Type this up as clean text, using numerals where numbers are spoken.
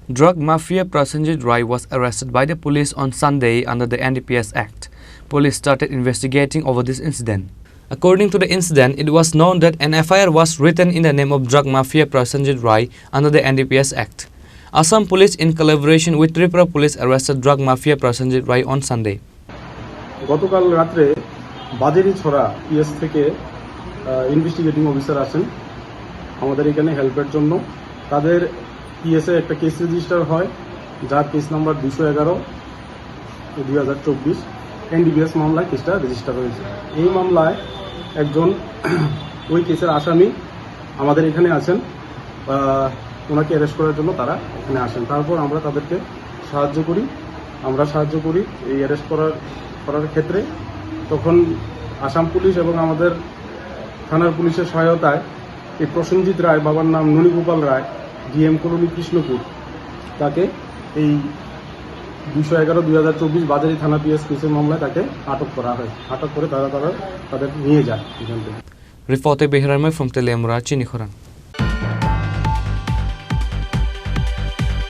Drug mafia Prasenjit Rai was arrested by the police on Sunday under the NDPS Act. Police started investigating over this incident. According to the incident, it was known that an FIR was written in the name of drug mafia Prasenjit Rai under the NDPS Act. Assam Police, in collaboration with Tripura Police, arrested drug mafia Prasenjit Rai on Sunday. গতকাল রাতে বাজেরি ছড়া PS থেকে investigating officer আসেন আমাদের এখানে হেল্পের জন্য। তাদের পিএসএ একটা কেস রেজিস্টার হয়, যার কেস নাম্বার 211/2024 এনডিপিএস মামলায় কেসটা রেজিস্টার হয়েছে। এই মামলায় একজন ওই কেসের আসামি আমাদের এখানে আছেন, ওনাকে অ্যারেস্ট করার জন্য তারা এখানে আসেন। তারপর আমরা তাদেরকে সাহায্য করি এই অ্যারেস্ট করার ক্ষেত্রে। তখন আসাম পুলিশ এবং আমাদের থানার পুলিশের সহায়তায় এই প্রসেনজিৎ রায়, বাবার নাম ননীগোপাল রায়, ডিএম কলোনি কৃষ্ণপুর, তাকে এই 211/2024 বাজারি থানা পিএস কেসের মামলায় তাকে আটক করা হয়। আটক করে তাদের নিয়ে যায় এখান থেকে। Reporter Behirame from Telemura, Chinikhorang.